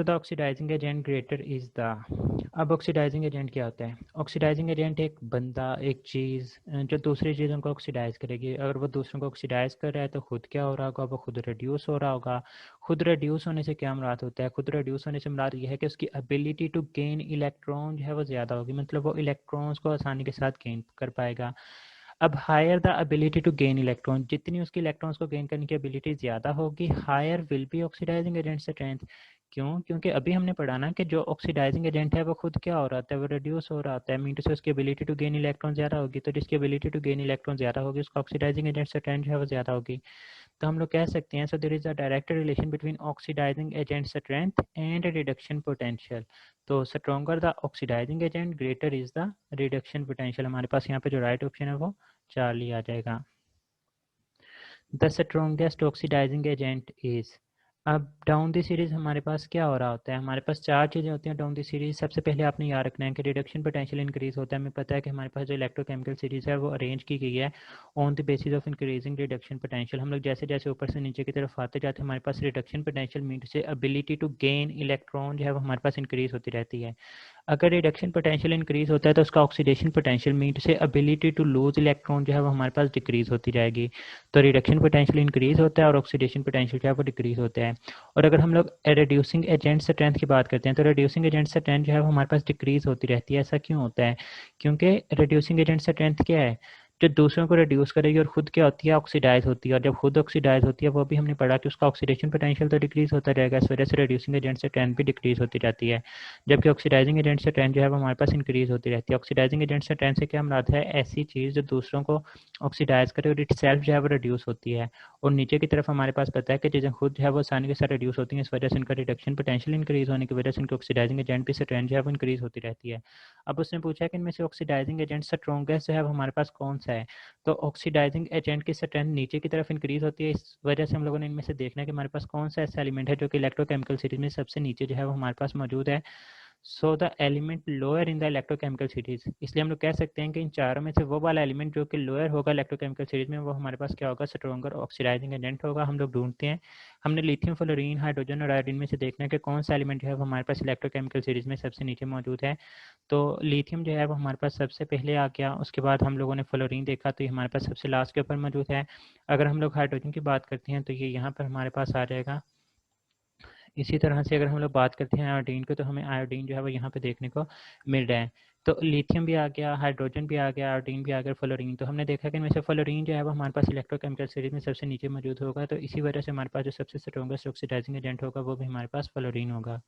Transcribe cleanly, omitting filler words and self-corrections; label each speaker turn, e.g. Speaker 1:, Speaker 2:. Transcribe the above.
Speaker 1: The oxidising agent greater is the. अब oxidising agent क्या होता है? ऑक्सीडाइजिंग एजेंट एक बंदा, एक चीज़ जो दूसरी चीज़ों को ऑक्सीडाइज करेगी। अगर वो दूसरों को ऑक्सीडाइज कर रहा है तो खुद क्या हो रहा होगा? वो खुद रिड्यूस हो रहा होगा। खुद रिड्यूस होने से क्या मुराद होता है? खुद रिड्यूस होने से मुराद ये है कि उसकी एबिलिटी टू गेन इलेक्ट्रॉन जो है वो ज़्यादा होगी, मतलब वो इलेक्ट्रॉन्स को आसानी के साथ गेन कर पाएगा। अब higher the ability to gain electron, जितनी उसकी इलेक्ट्रॉन्स को गेन करने की एबिलिटी ज़्यादा होगी, higher will be oxidising agent strength. क्यों? क्योंकि अभी हमने पढ़ा ना कि जो ऑक्सीडाइजिंग एजेंट है वो खुद क्या हो रहा है? वो रिड्यूस हो रहा है। मीन टू से उसकी एबिलिटी टू गेन इलेक्ट्रॉन ज़्यादा होगी, तो जिसकी एबिलिटी टू गेन इलेक्ट्रॉन ज़्यादा होगी उसका ऑक्सीडाइजिंग एजेंट स्ट्रेंथ जो है वो ज़्यादा होगी। तो हम लोग कह सकते हैं, so there is a direct relation between oxidising agent strength and reduction potential. तो stronger the oxidising agent greater is the reduction potential. हमारे पास यहाँ पे जो राइट ऑप्शन है वो चार्ली आ जाएगा। The strongest oxidising agent is. अब डाउन द सीरीज हमारे पास क्या हो रहा होता है? हमारे पास चार चीज़ें होती हैं डाउन द सीरीज। सबसे पहले आपने याद रखना है कि रिडक्शन पोटेंशियल इंक्रीज होता है। हमें पता है कि हमारे पास जो इलेक्ट्रोकेमिकल सीरीज है वो अरेंज की गई है on the basis of increasing reduction potential. हम लोग जैसे जैसे ऊपर से नीचे की तरफ आते जाते हैं हमारे पास रिडक्शन पोटेंशियल मीन से एबिलिटी टू गेन इलेक्ट्रॉन जो है वो हमारे पास इंक्रीज होती रहती है। अगर रिडक्शन पोटेंशियल इंक्रीज होता है तो उसका ऑक्सीडेशन पोटेंशियल मीन से एबिलिटी टू लूज इलेक्ट्रॉन जो है वो हमारे पास डिक्रीज होती जाएगी। तो रिडक्शन पोटेंशियल इंक्रीज होता है और ऑक्सीडेशन पोटेंशियल जो है वो डिक्रीज होता है। और अगर हम लोग रिड्यूसिंग एजेंट स्ट्रेंथ की बात करते हैं तो रिड्यूसिंग एजेंट स्ट्रेंथ जो है वो हमारे पास डिक्रीज होती रहती है। ऐसा क्यों होता है? क्योंकि रिड्यूसिंग एजेंट स्ट्रेंथ क्या है? जो दूसरों को रिड्यूस करेगी और खुद क्या होती है? ऑक्सीडाइज होती है। और जब खुद ऑक्सीडाइज होती है वो भी हमने पढ़ा कि उसका ऑक्सीडेशन पोटेंशियल तो डिक्रीज होता रहेगा, इस वजह से रिड्यूसिंग एजेंट स्ट्रेंथ भी डिक्रीज होती जाती है। जबकि ऑक्सीडाइजिंग एजेंट स्ट्रेंथ जो है वो हमारे पास इंक्रीज होती रहती है। ऑक्सीडाइजिंग एजेंट स्ट्रेंथ से क्या मुराद है? ऐसी चीज़ जो दूसरों को ऑक्सीडाइज करे और इट सेल्फ जो है वो रिड्यूस होती है। और नीचे की तरफ हमारे पास पता है कि चीज़ें खुद जो है वो आसानी के साथ रिड्यूस होती हैं, इस वजह से इनका रिडक्शन पोटेंशियल इंक्रीज होने की वजह से इनकी ऑक्सीडाइजिंग एजेंट भी स्ट्रेंथ जो है वो इंक्रीज होती रहती है। अब उसने पूछा है कि इनमें से ऑक्सीडाइजिंग एजेंट स्ट्रॉन्गेस्ट जो है वो हमारे पास कौन सा है? तो ऑक्सीडाइजिंग एजेंट की स्ट्रेंथ नीचे की तरफ इंक्रीज होती है, इस वजह से हम लोगों ने इनमें से देखना है कि हमारे पास कौन सा ऐसा एलिमेंट है जो कि इलेक्ट्रोकेमिकल सीरीज में सबसे नीचे जो है वो हमारे पास मौजूद है। So the element lower in the electrochemical series. इसलिए हम लोग कह सकते हैं कि इन चारों में से वो वाला एलिमेंट जो कि लोअर होगा इलेक्ट्रोकेमिकल सीरीज में वो हमारे पास क्या होगा? स्ट्रॉन्गर ऑक्सीडाइजिंग एजेंट होगा। हम लोग ढूंढते हैं, हमने लिथियम, फ्लोरीन, हाइड्रोजन और आयोडीन में से देखना है कि कौन सा एलिमेंट जो है वो हमारे पास इलेक्ट्रोकेमिकल सीरीज में सबसे नीचे मौजूद है। तो लिथियम जो है वो हमारे पास सबसे पहले आ गया। उसके बाद हम लोगों ने फ्लोरीन देखा तो ये हमारे पास सबसे लास्ट के ऊपर मौजूद है। अगर हम लोग हाइड्रोजन की बात करते हैं तो ये यहाँ पर हमारे पास आ जाएगा। इसी तरह से अगर हम लोग बात करते हैं आयोडीन को तो हमें आयोडीन जो है वो यहाँ पे देखने को मिल रहा है। तो लिथियम भी आ गया, हाइड्रोजन भी आ गया, आयोडीन भी आ गया, फ्लोरीन। तो हमने देखा कि इनमें से फ्लोरीन जो है वो हमारे पास इलेक्ट्रोकेमिकल सीरीज में सबसे नीचे मौजूद होगा। तो इसी वजह से हमारे पास जो सबसे स्ट्रॉन्गेस्ट ऑक्सीडाइजिंग एजेंट होगा वो भी हमारे पास फ्लोरीन होगा।